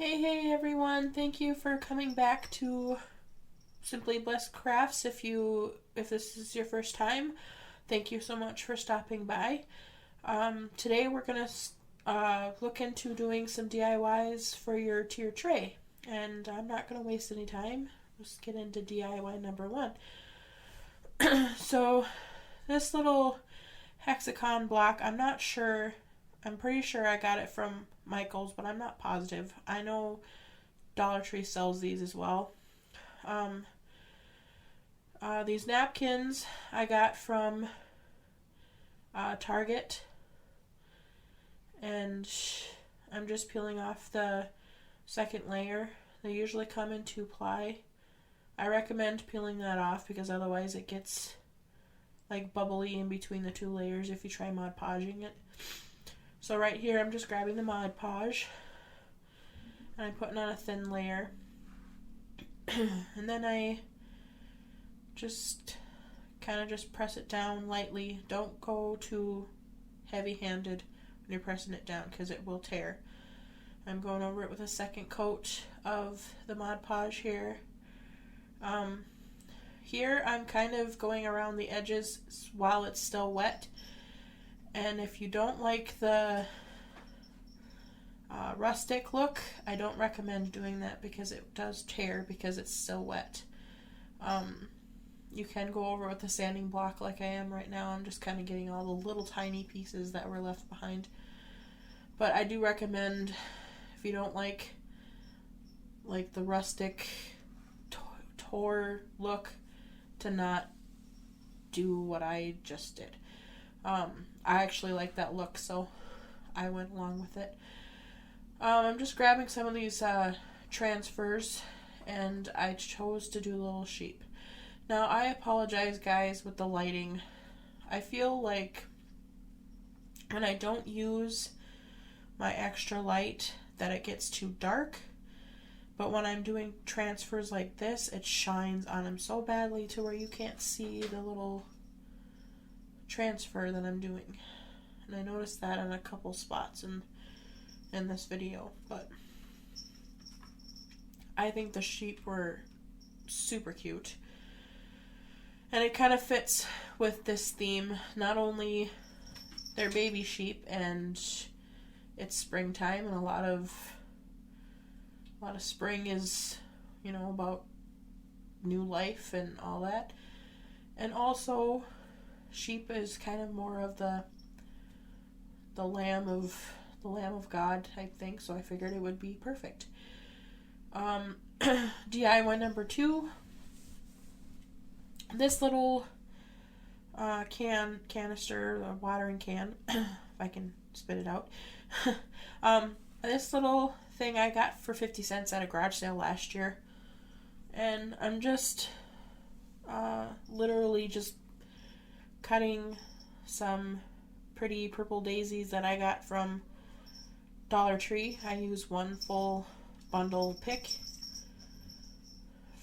Hey everyone. Thank you for coming back to Simply Blessed Crafts. If this is your first time, thank you so much for stopping by. Today we're going to look into doing some DIYs for your Teir tray. And I'm not going to waste any time. Let's get into DIY number one. So this little hexagon block, I'm pretty sure I got it from Michael's, but I'm not positive. I know Dollar Tree sells these as well. These napkins I got from Target, and I'm just peeling off the second layer. They usually come in 2-ply. I recommend peeling that off because otherwise it gets like bubbly in between the two layers if you try Mod Podging it. So right here I'm just grabbing the Mod Podge and I'm putting on a thin layer. And then I just kind of just press it down lightly. Don't go too heavy-handed when you're pressing it down because it will tear. I'm going over it with a second coat of the Mod Podge here. Here I'm kind of going around the edges while it's still wet. And if you don't like the rustic look, I don't recommend doing that because it does tear because it's still wet. You can go over with a sanding block like I am right now. I'm just kind of getting all the little tiny pieces that were left behind. But I do recommend, if you don't like the rustic Teir look, to not do what I just did. I actually like that look, so I went along with it. I'm just grabbing some of these transfers, and I chose to do little sheep. Now, I apologize, guys, with the lighting. I feel like when I don't use my extra light that it gets too dark, but when I'm doing transfers like this, it shines on them so badly to where you can't see the little transfer that I'm doing. And I noticed that in a couple spots in this video, but I think the sheep were super cute. And it kind of fits with this theme. Not only they're baby sheep and it's springtime, and a lot of spring is, about new life and all that. And also sheep is kind of more of the lamb of God type thing, so I figured it would be perfect. DIY number 2. This little canister, the watering can, if I can spit it out. This little thing I got for 50 cents at a garage sale last year. And I'm just literally just cutting some pretty purple daisies that I got from Dollar Tree. I use one full bundle pick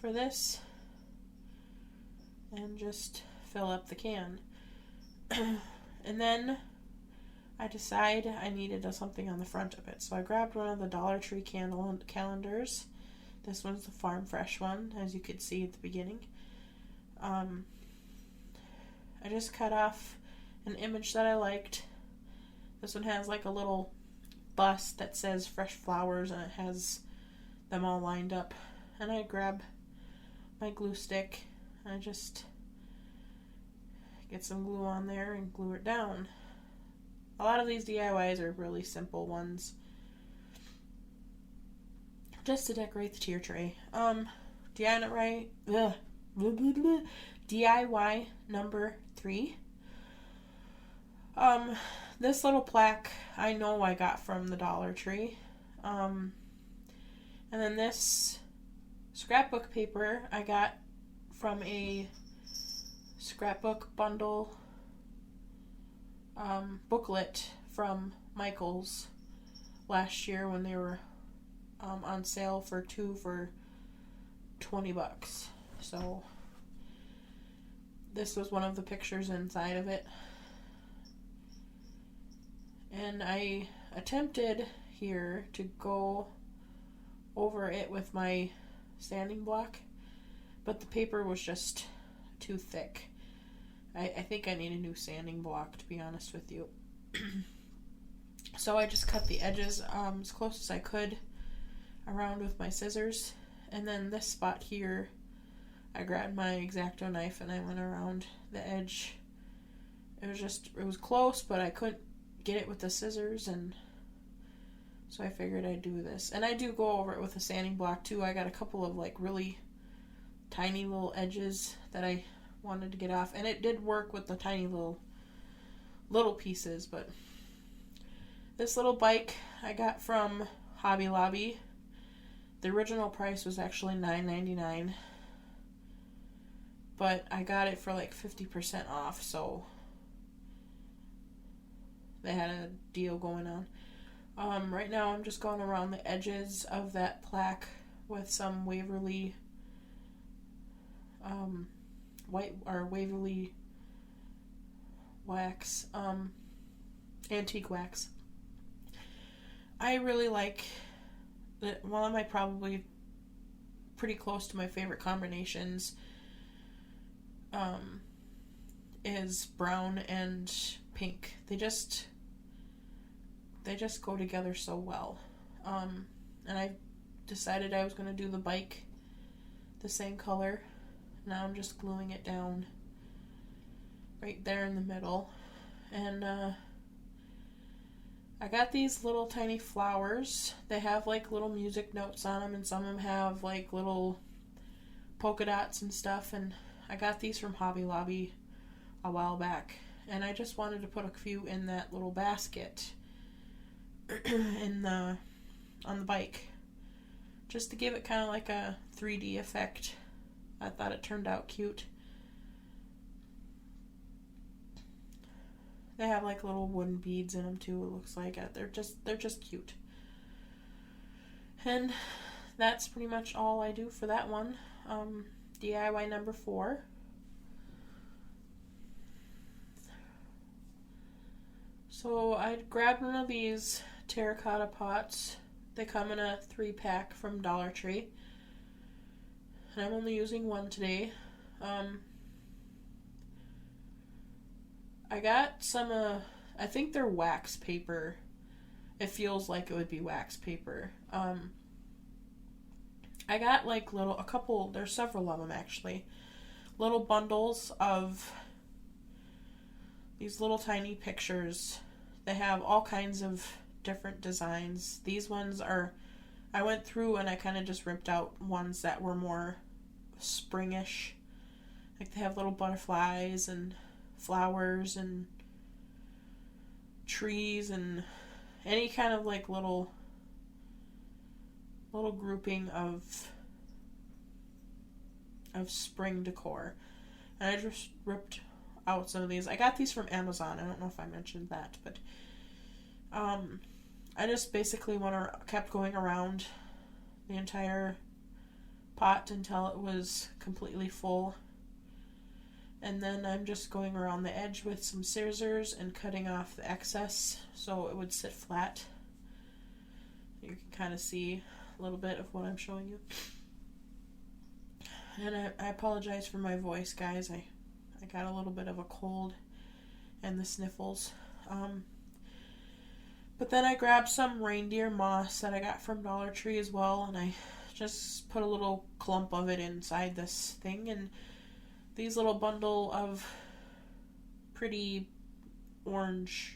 for this and just fill up the can. And then I decide I needed something on the front of it, so I grabbed one of the Dollar Tree calendars. This one's the Farm Fresh one, as you could see at the beginning. I just cut off an image that I liked. This one has like a little bust that says fresh flowers, and it has them all lined up. And I grab my glue stick and I just get some glue on there and glue it down. A lot of these DIYs are really simple ones, just to decorate the Teir tray. DIY number 3. This little plaque I know I got from the Dollar Tree. And then this scrapbook paper I got from a scrapbook bundle booklet from Michael's last year when they were on sale for 2 for $20. So this was one of the pictures inside of it. And I attempted here to go over it with my sanding block, but the paper was just too thick. I think I need a new sanding block, to be honest with you. So I just cut the edges as close as I could around with my scissors, and then this spot here, I grabbed my X-Acto knife and I went around the edge. It was close, but I couldn't get it with the scissors, and so I figured I'd do this. And I do go over it with a sanding block too. I got a couple of like really tiny little edges that I wanted to get off, and it did work with the tiny little pieces. But this little bike I got from Hobby Lobby. The original price was actually $9.99, but I got it for like 50% off, so they had a deal going on. Right now I'm just going around the edges of that plaque with some Waverly Waverly wax, antique wax. I really like that. One of my probably pretty close to my favorite combinations is brown and pink. They just go together so well. And I decided I was going to do the bike the same color. Now I'm just gluing it down right there in the middle. And I got these little tiny flowers. They have like little music notes on them, and some of them have like little polka dots and stuff. And I got these from Hobby Lobby a while back, and I just wanted to put a few in that little basket on the bike, just to give it kind of like a 3D effect. I thought it turned out cute. They have like little wooden beads in them too, it looks like. They're just cute. And that's pretty much all I do for that one. DIY number 4. So I grabbed one of these terracotta pots. They come in a 3-pack from Dollar Tree. And I'm only using one today. I got some, I think they're wax paper. It feels like it would be wax paper. I got like there's several of them actually. Little bundles of these little tiny pictures. They have all kinds of different designs. These ones I went through and I kind of just ripped out ones that were more springish. Like they have little butterflies and flowers and trees and any kind of like little grouping of spring decor. And I just ripped out some of these. I got these from Amazon. I don't know if I mentioned that, but I just basically kept going around the entire pot until it was completely full. And then I'm just going around the edge with some scissors and cutting off the excess so it would sit flat. You can kind of see a little bit of what I'm showing you. And I apologize for my voice, guys. I got a little bit of a cold and the sniffles. But then I grabbed some reindeer moss that I got from Dollar Tree as well, and I just put a little clump of it inside this thing, and these little bundle of pretty orangish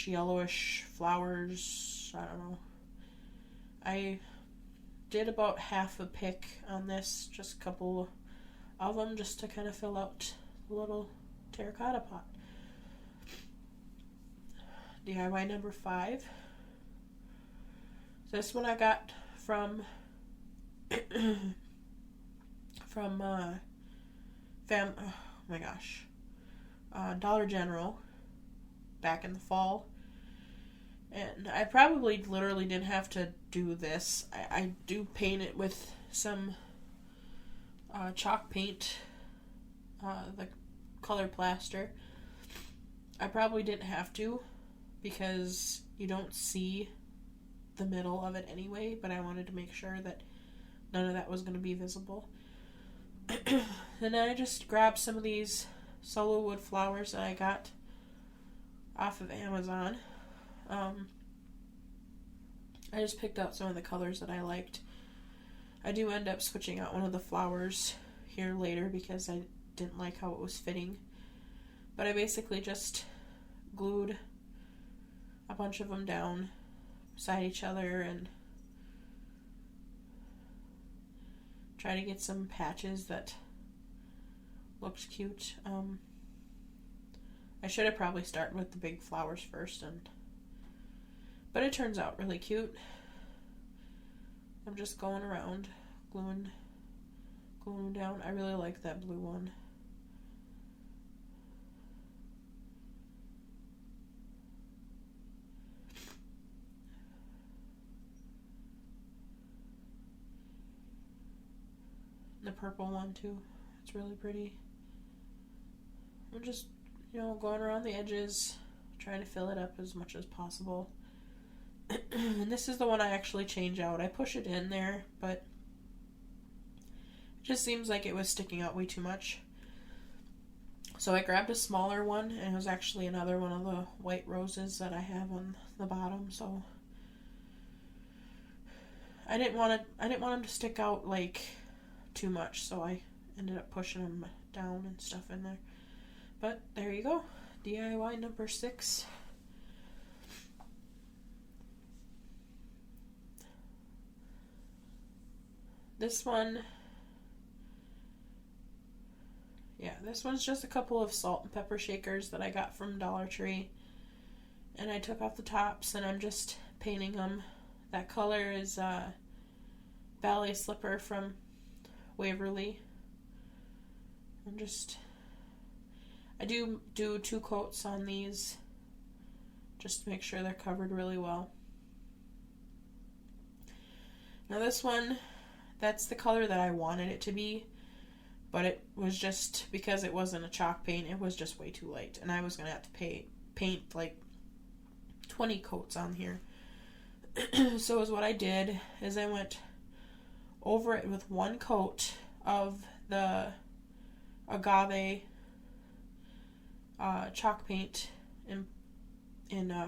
yellowish flowers. I don't know. I did about half a pick on this, just a couple of them, just to kind of fill out the little terracotta pot. DIY number 5. This one I got from Dollar General back in the fall. And I probably literally didn't have to do this. I do paint it with some chalk paint, the color plaster. I probably didn't have to, because you don't see the middle of it anyway, but I wanted to make sure that none of that was going to be visible. And then I just grabbed some of these solo wood flowers that I got off of Amazon. I just picked out some of the colors that I liked. I do end up switching out one of the flowers here later because I didn't like how it was fitting. But I basically just glued a bunch of them down beside each other and try to get some patches that looked cute. I should have probably started with the big flowers first, but it turns out really cute. I'm just going around gluing them down. I really like that blue one. The purple one too. It's really pretty. I'm just, going around the edges, trying to fill it up as much as possible. And this is the one I actually change out. I push it in there, but it just seems like it was sticking out way too much. So I grabbed a smaller one, and it was actually another one of the white roses that I have on the bottom. So I didn't want them to stick out like too much, so I ended up pushing them down and stuff in there. But there you go, DIY number 6. This one's just a couple of salt and pepper shakers that I got from Dollar Tree, and I took off the tops and I'm just painting them. That color is Ballet Slipper from Waverly. I do 2 coats on these just to make sure they're covered really well. Now this one, that's the color that I wanted it to be, but it was just, because it wasn't a chalk paint, it was just way too light, and I was going to have to paint like 20 coats on here. So is what I did is I went over it with 1 coat of the agave chalk paint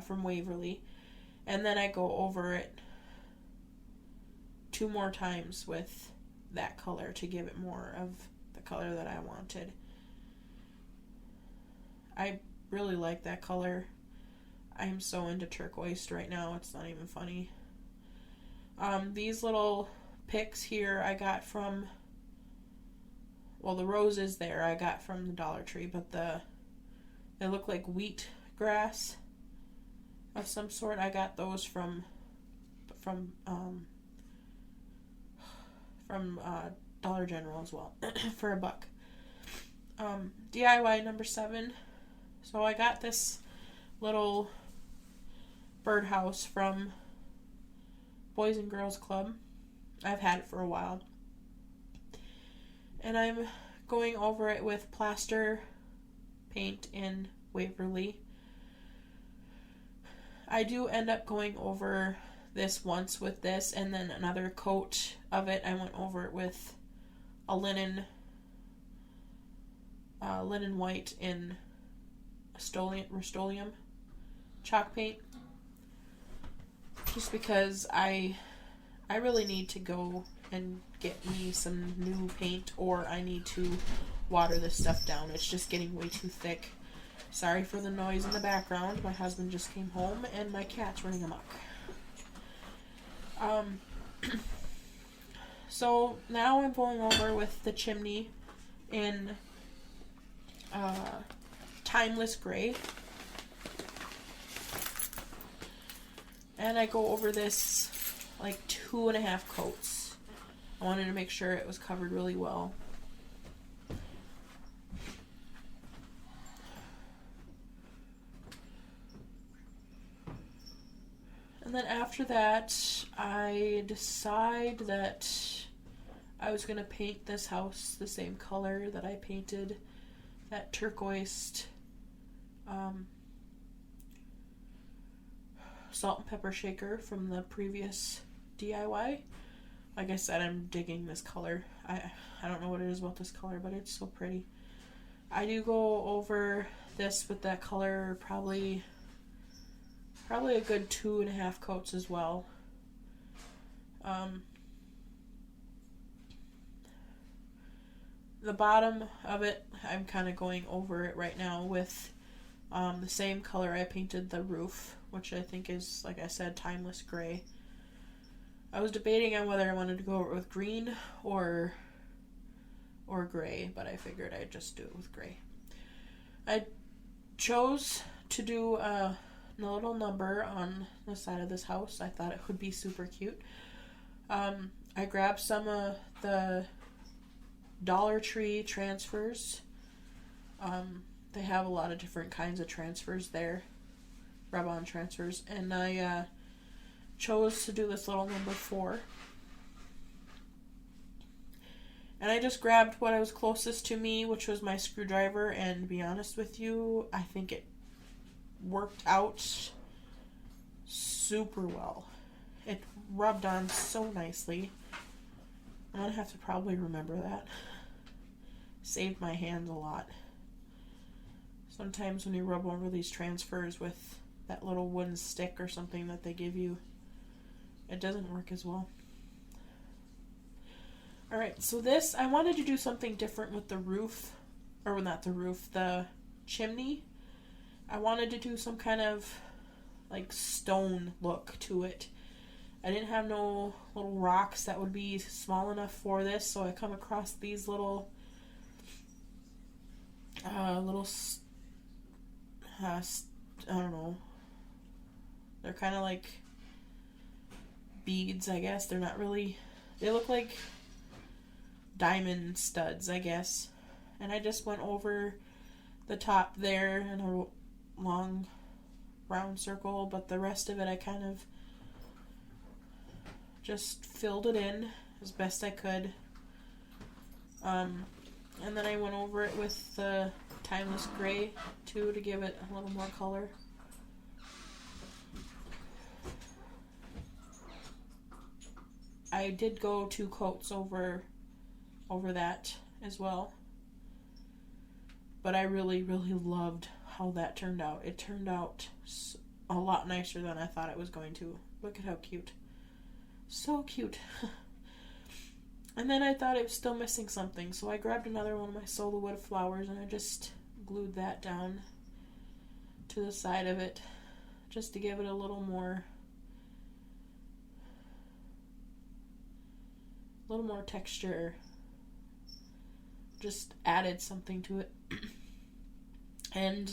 from Waverly, and then I go over it 2 more times with that color to give it more of the color that I wanted. I really like that color. I am so into turquoise right now, it's not even funny. These little picks here I got from, the roses there I got from the Dollar Tree, but they look like wheat grass of some sort. I got those from Dollar General as well for $1. DIY number 7. So I got this little birdhouse from Boys and Girls Club. I've had it for a while, and I'm going over it with plaster paint in Waverly. I do end up going over this once with this, and then another coat of it I went over it with a linen white in Rust-Oleum chalk paint, just because I really need to go and get me some new paint, or I need to water this stuff down. It's just getting way too thick. Sorry for the noise in the background. My husband just came home and my cat's running amok. So now I'm going over with the chimney in Timeless Gray. And I go over this like 2.5 coats. I wanted to make sure it was covered really well. And then after that, I decide that I was going to paint this house the same color that I painted that turquoise salt and pepper shaker from the previous DIY. Like I said, I'm digging this color. I don't know what it is about this color, but it's so pretty. I do go over this with that color probably a good 2.5 coats as well. The bottom of it, I'm kind of going over it right now with the same color I painted the roof, which I think is, like I said, timeless gray. I was debating on whether I wanted to go over it with green or gray, but I figured I'd just do it with gray. I chose to do a little number on the side of this house. I thought it would be super cute. I grabbed some of the Dollar Tree transfers. They have a lot of different kinds of transfers there, rub-on transfers, and I chose to do this little number 4. And I just grabbed what was closest to me, which was my screwdriver, and to be honest with you, I think it worked out super well. It rubbed on so nicely. I'm gonna have to probably remember that. Saved my hands a lot. Sometimes when you rub over these transfers with that little wooden stick or something that they give you, it doesn't work as well. Alright, so this, I wanted to do something different with the roof, or not the roof, the chimney. I wanted to do some kind of like stone look to it. I didn't have no little rocks that would be small enough for this, so I come across these little I don't know, they're kind of like beads, I guess. They're not really, they look like diamond studs, I guess. And I just went over the top there in a long round circle, but the rest of it I kind of just filled it in as best I could. And then I went over it with the timeless gray too to give it a little more color. I did go 2 coats over that as well. But I really, really loved how that turned out. It turned out a lot nicer than I thought it was going to. Look at how cute. So cute. And then I thought it was still missing something, so I grabbed another one of my solo wood flowers and I just glued that down to the side of it just to give it a little more texture. Just added something to it. And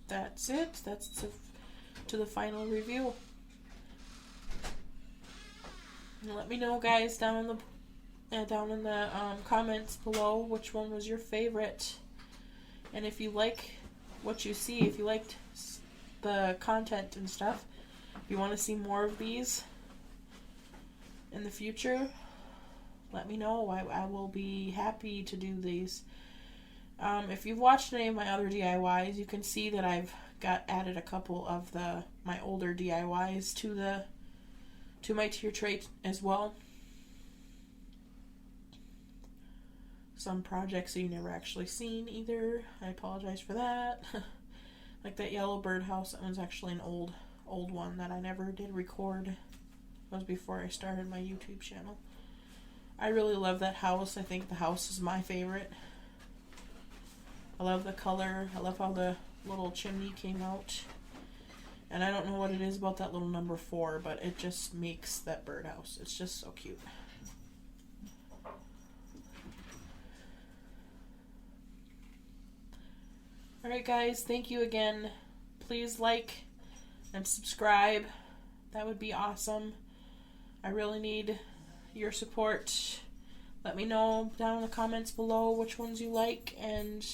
that's it. That's to the final review. And let me know, guys, down in the comments below which one was your favorite, and if you like what you see, if you liked the content and stuff, if you want to see more of these in the future, let me know. I will be happy to do these. If you've watched any of my other DIYs, you can see that I've added a couple of my older DIYs to my tier tray as well. Some projects that you never actually seen either. I apologize for that. Like that yellow birdhouse, that one's actually an old one that I never did record. It was before I started my YouTube channel. I really love that house. I think the house is my favorite. I love the color. I love how the little chimney came out. And I don't know what it is about that little number 4, but it just makes that birdhouse. It's just so cute. Alright guys, thank you again. Please like and subscribe. That would be awesome. I really need your support. Let me know down in the comments below which ones you like, and